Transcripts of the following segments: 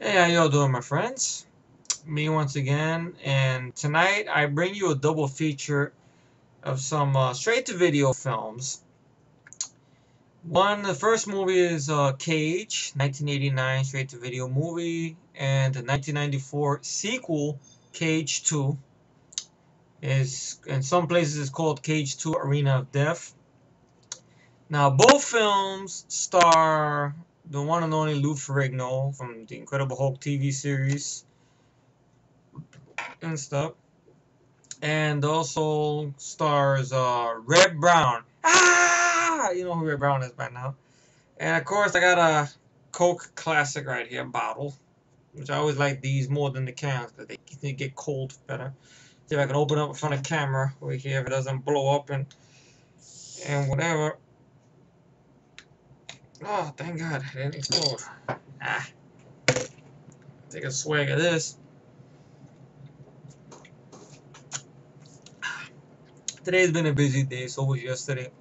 Hey, how y'all doing, my friends? Me once again, and tonight I bring you a double feature of some straight-to-video films. The first movie is Cage, 1989 straight-to-video movie, and the 1994 sequel, Cage 2, is in some places it's called Cage 2: Arena of Death. Now, both films star the one and only Lou Ferrigno from the Incredible Hulk TV series and stuff. And also stars Red Brown. Ah, you know who Red Brown is by now. And of course, I got a Coke Classic right here, bottle, which I always like these more than the cans because they get cold better. See if I can open up in front of camera over here if it doesn't blow up and whatever. Oh, thank God, it didn't explode. Ah, take a swig of this. Today's been a busy day, so was yesterday.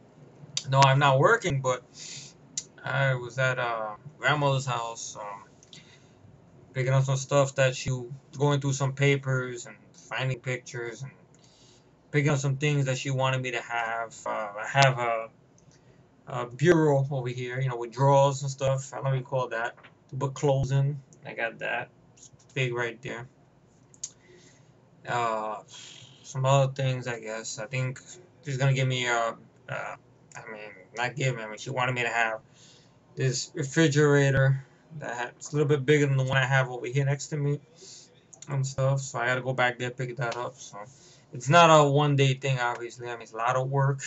No, I'm not working, but I was at grandmother's house, picking up some stuff that she going through some papers and finding pictures and picking up some things that she wanted me to have. I have a bureau over here, with drawers and stuff. I don't know what you call that, to put clothes in. I got that. It's big right there. Uh, some other things, I guess. I think she's gonna give me I mean, not give me. I mean, she wanted me to have this refrigerator that's a little bit bigger than the one I have over here next to me and stuff. So I got to go back there pick that up. So it's not a one-day thing, obviously. I mean, it's a lot of work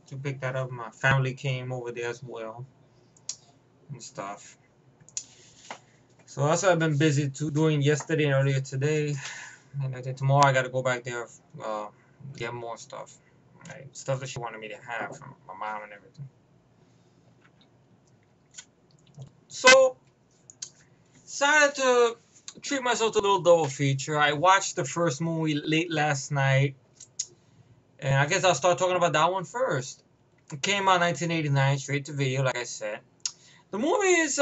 to pick that up. My family came over there as well and stuff. So that's what I've been busy doing yesterday and earlier today. And I think tomorrow I got to go back there, get more stuff. Like, stuff that she wanted me to have from my mom and everything. So decided to treat myself to a little double feature. I watched the first movie late last night, and I guess I'll start talking about that one first. It came out 1989, straight to video, like I said. The movie is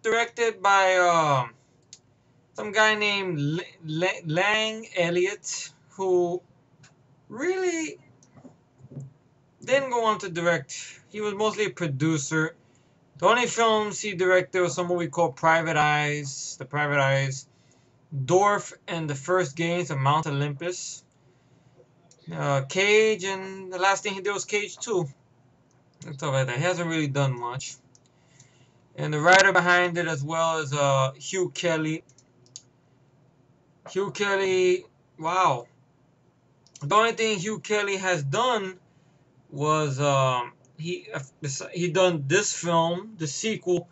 directed by some guy named Lang Elliott, who really didn't go on to direct. He was mostly a producer. The only films he directed was some movie called Private Eyes, The Private Eyes, Dorf, and The First Games of Mount Olympus, Cage, and the last thing he did was Cage 2. And stuff like that. He hasn't really done much. And the writer behind it as well is Hugh Kelly. Hugh Kelly, wow. The only thing Hugh Kelly has done was he done this film, the sequel,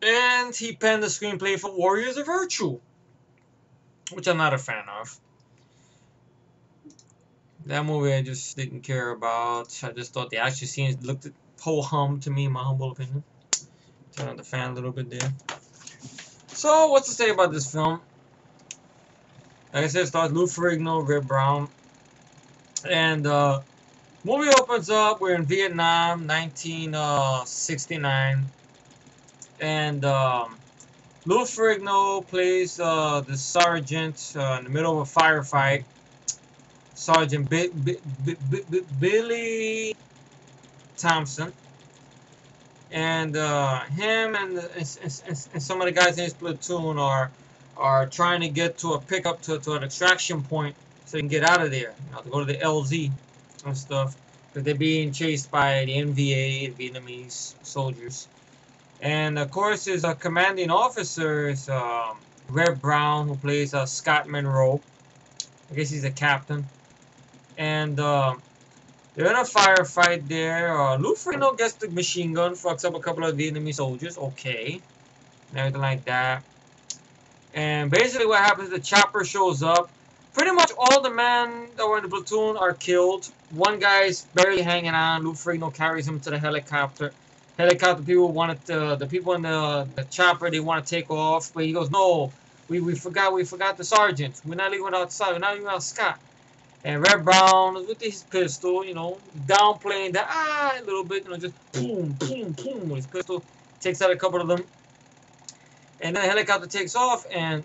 and he penned the screenplay for Warriors of Virtue, which I'm not a fan of. That movie I just didn't care about. I just thought the action scenes looked ho-hum to me, in my humble opinion. Turn on the fan a little bit there. So, what's to say about this film? Like I said, it stars Lou Ferrigno, Red Brown, and movie opens up. We're in Vietnam, 1969, and Lou Ferrigno plays the sergeant in the middle of a firefight. Sergeant Billy Thompson, and him and some of the guys in his platoon are trying to get to a pickup to an extraction point so they can get out of there, to go to the LZ and stuff, because they're being chased by the NVA, Vietnamese soldiers. And of course, his commanding officer is Red Brown, who plays Scott Monroe. I guess he's a captain. And they're in a firefight there. Lou Ferrigno gets the machine gun, fucks up a couple of Vietnamese soldiers. Okay. And everything like that. And basically what happens, the chopper shows up. Pretty much all the men that were in the platoon are killed. One guy's barely hanging on. Lou Ferrigno carries him to the helicopter. Helicopter people wanted the people in the chopper, they want to take off. But he goes, no, we forgot the sergeant. We're not leaving without Scott. We're not leaving without Scott. And Red Brown with his pistol, downplaying that a little bit, just boom, boom, boom with his pistol. Takes out a couple of them. And then the helicopter takes off, and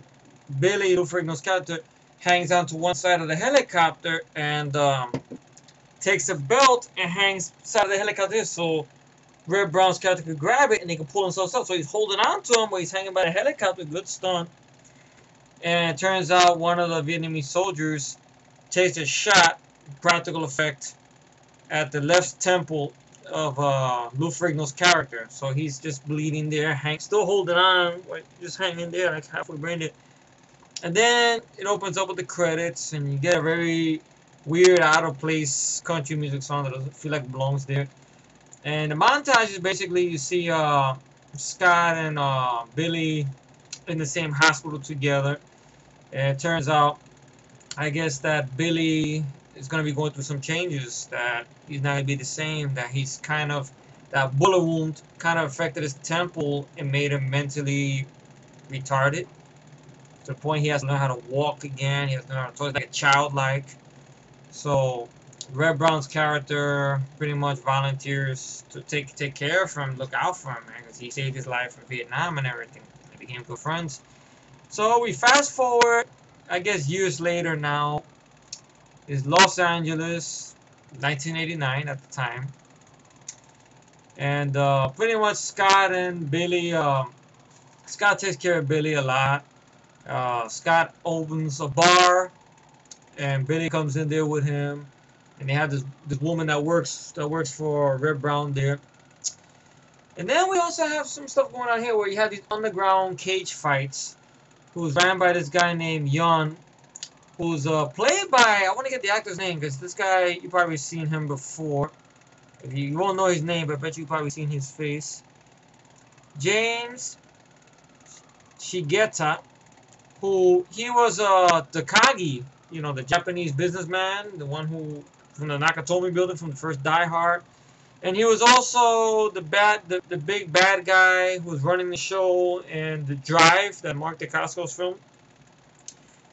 Billy, Lou Ferrigno's character, hangs onto one side of the helicopter and takes a belt and hangs side of the helicopter so Red Brown's character could grab it and they can pull themselves up. So he's holding on to him, but he's hanging by the helicopter. Good stunt. And it turns out one of the Vietnamese soldiers takes a shot, practical effect, at the left temple of Lou Ferrigno's character. So he's just bleeding there, still holding on, just hanging there, like halfway brained. And then it opens up with the credits, and you get a very weird, out of place country music song that doesn't feel like it belongs there. And the montage is basically you see Scott and Billy in the same hospital together. And it turns out, I guess, that Billy is going to be going through some changes, that he's not going to be the same, that he's kind of, that bullet wound kind of affected his temple and made him mentally retarded. To the point he has to learn how to walk again, he has to learn how to talk like a childlike. So Red Brown's character pretty much volunteers to take care of him, look out for him, man, because he saved his life in Vietnam and everything. They became good friends. So we fast forward, I guess years later now, is Los Angeles, 1989 at the time. And pretty much Scott and Billy, Scott takes care of Billy a lot. Scott opens a bar, and Billy comes in there with him. And they have this woman that works for Red Brown there. And then we also have some stuff going on here where you have these underground cage fights, who's ran by this guy named Yun, who's played by, I want to get the actor's name because this guy, you probably seen him before. If you won't know his name, but I bet you probably seen his face. James Shigeta, who he was Takagi, you know, the Japanese businessman, the one who from the Nakatomi building from the first Die Hard. And he was also the big bad guy who was running the show and The Drive, that Mark DeCasco's film.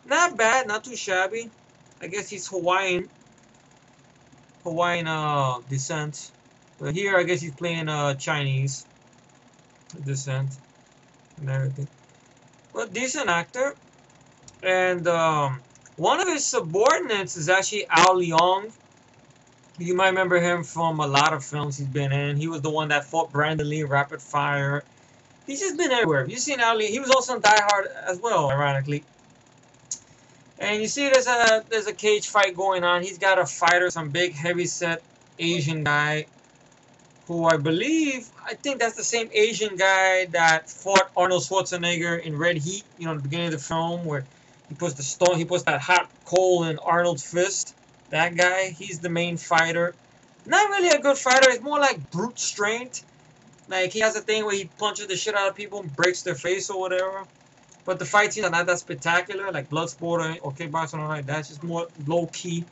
Not bad, not too shabby. I guess he's Hawaiian descent. But here I guess he's playing Chinese descent and everything. But decent actor. And one of his subordinates is actually Al Leong. You might remember him from a lot of films he's been in. He was the one that fought Brandon Lee in Rapid Fire. He's just been everywhere. Have you seen Al Leong? He was also in Die Hard as well, ironically. And you see there's a cage fight going on. He's got a fighter, some big heavy-set Asian guy, who I think that's the same Asian guy that fought Arnold Schwarzenegger in Red Heat, you know, at the beginning of the film, where he puts that hot coal in Arnold's fist. That guy, he's the main fighter. Not really a good fighter. It's more like brute strength. Like, he has a thing where he punches the shit out of people and breaks their face or whatever. But the fight scenes are not that spectacular, like Bloodsport or kickboxing or like that. It's just more low-key.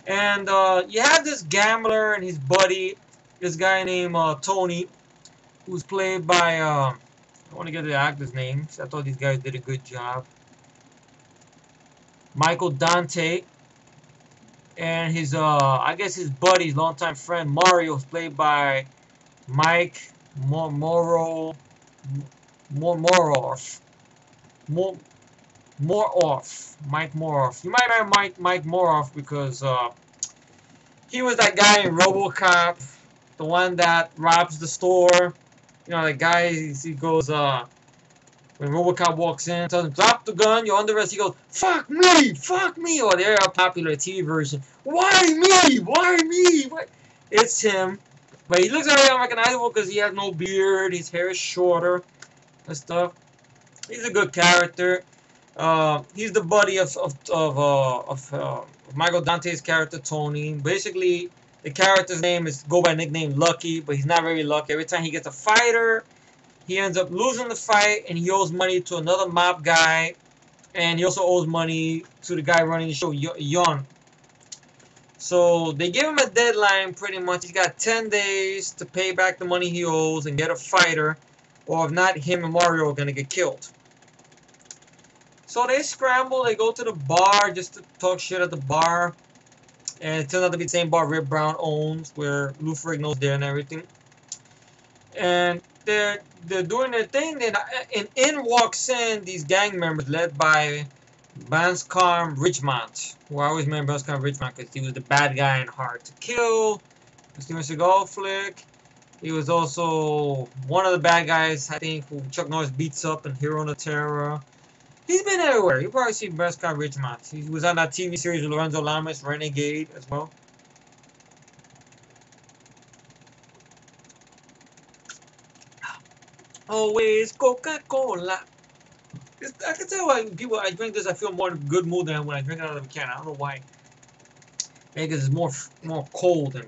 And you have this gambler and his buddy, this guy named Tony, who's played by, I want to get the actor's name, because I thought these guys did a good job. Michael Dante. And his, I guess his buddy, his longtime friend, Mario, is played by Mike Moroff. Mike Moroff. You might remember Mike Moroff because he was that guy in RoboCop, the one that robs the store. You know, the guy, he goes, when RoboCop walks in, tells him, drop the gun, you're under arrest. He goes, fuck me, or they're a popular TV version. Why me? What? It's him. But he looks very unrecognizable because he has no beard, his hair is shorter and stuff. He's a good character. He's the buddy of Michael Dante's character, Tony. Basically, the character's name is go by nickname Lucky, but he's not very lucky. Every time he gets a fighter, he ends up losing the fight, and he owes money to another mob guy, and he also owes money to the guy running the show, Yon. So they give him a deadline, pretty much. He's got 10 days to pay back the money he owes and get a fighter, or if not, him and Mario are going to get killed. So they scramble, they go to the bar just to talk shit at the bar, and it turns out to be the same bar Red Brown owns, where Lou Ferrigno's there and everything. And they're doing their thing. Then and in walks in these gang members led by Banscom Ridgemont, who I always remember Banscom Ridgemont because he was the bad guy in Hard to Kill, the Steven Seagal flick. He was also one of the bad guys, I think, who Chuck Norris beats up in Hero on the Terror. He's been everywhere. You've probably seen Banscom Ridgemont. He was on that TV series with Lorenzo Lamas, Renegade, as well. Always Coca-Cola. I can tell why people I drink this, I feel more in a good mood than when I drink it out of a can. I don't know why. Maybe because it's more cold and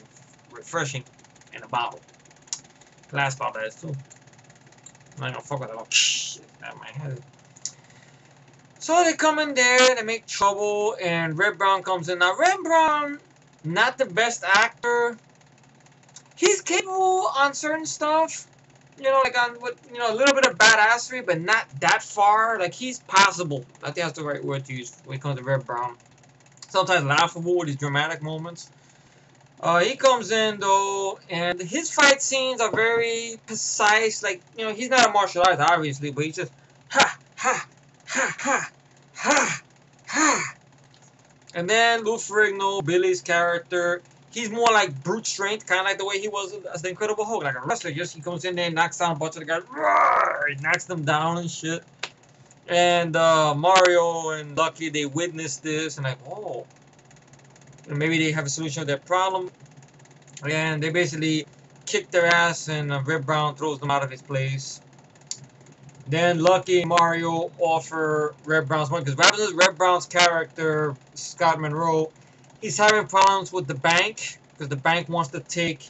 refreshing in a bottle. Glass bottle, that is too. I'm not gonna fuck with it all. Shit, out of my head. So they come in there, they make trouble, and Red Brown comes in. Now Red Brown, not the best actor. He's capable on certain stuff. You know, like on what, you know, a little bit of badassery, but not that far. Like, he's passable. I think that's the right word to use when it comes to Red Brown. Sometimes laughable with these dramatic moments. He comes in though, and his fight scenes are very precise. Like, you know, he's not a martial artist, obviously, but he's just ha ha ha ha ha ha. And then Lou Ferrigno, Billy's character. He's more like brute strength, kind of like the way he was as the Incredible Hulk, like a wrestler. Just he comes in there and knocks down a bunch of the guys. He knocks them down and shit. And Mario and Lucky, they witness this and like, oh, and maybe they have a solution to their problem. And they basically kick their ass, and Red Brown throws them out of his place. Then Lucky and Mario offer Red Brown's money because Red Brown's character, Scott Monroe, he's having problems with the bank because the bank wants to take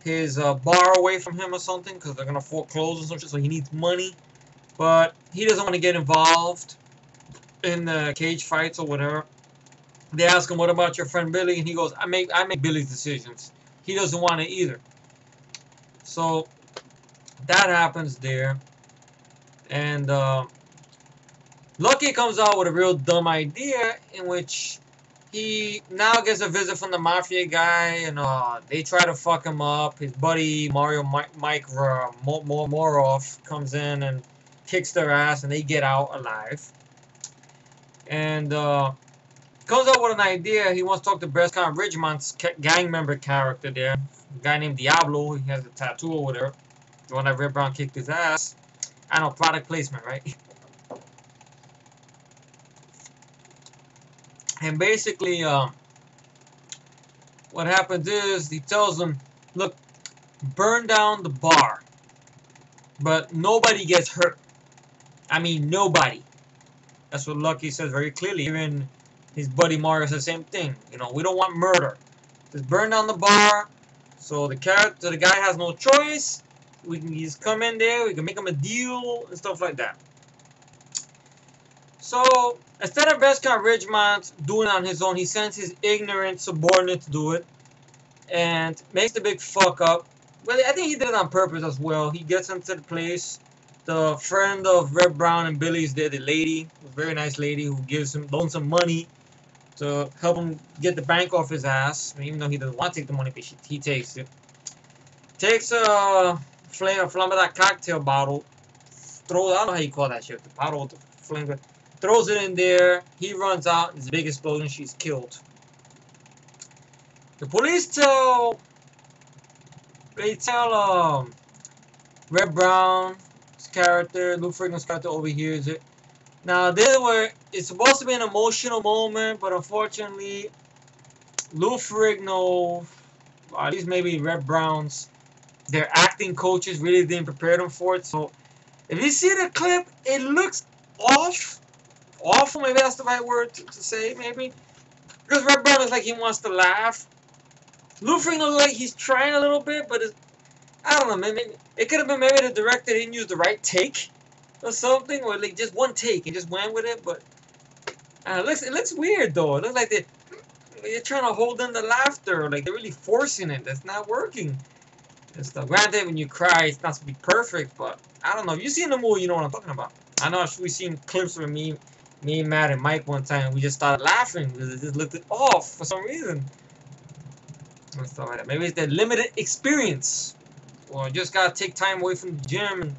his bar away from him or something because they're gonna foreclose or some shit. So he needs money, but he doesn't want to get involved in the cage fights or whatever. They ask him, "What about your friend Billy?" And he goes, "I make Billy's decisions. He doesn't want it either." So that happens there, and Lucky comes out with a real dumb idea in which he now gets a visit from the mafia guy, and they try to fuck him up. His buddy Mario Mike Moroff comes in and kicks their ass, and they get out alive. And comes up with an idea. He wants to talk to Banscom Ridgemont's gang member character there, a guy named Diablo. He has a tattoo or whatever. The one that Red Brown kicked his ass. I know, product placement, right? And basically, what happens is he tells them, look, burn down the bar, but nobody gets hurt. I mean, nobody. That's what Lucky says very clearly. Even his buddy Mario says the same thing. You know, we don't want murder. Just burn down the bar, so the guy has no choice. We can just come in there, we can make him a deal and stuff like that. So instead of Banscom Ridgemont doing it on his own, he sends his ignorant subordinate to do it and makes the big fuck up. Well, I think he did it on purpose as well. He gets into the place. The friend of Red Brown and Billy's there, the lady, a very nice lady who loans him money to help him get the bank off his ass. I mean, even though he doesn't want to take the money, but he takes it. Takes a Flambada cocktail bottle. I don't know how you call that shit. The bottle with the flame. Throws it in there. He runs out. It's a big explosion. She's killed. The police tell Red Brown's character, Lou Ferrigno's character, overhears it. Now, it's supposed to be an emotional moment, but unfortunately, Lou Ferrigno, or at least maybe Red Brown's, their acting coaches really didn't prepare them for it. So, if you see the clip, it looks off. Awful, maybe that's the right word to say, maybe. Because Red Brown is like he wants to laugh. Lou Ferrigno looks like he's trying a little bit, but I don't know, maybe it could have been maybe the director didn't use the right take or something, or like just one take and just went with it. But it looks weird though. It looks like they're trying to hold in the laughter, like they're really forcing it. That's not working. And stuff. Granted, when you cry, it's not supposed to be perfect, but I don't know. If you've seen the movie, you know what I'm talking about. I know we've seen clips with me, Matt, and Mike one time, and we just started laughing because it just looked off for some reason. And stuff like that. Maybe it's the limited experience or just gotta take time away from the gym and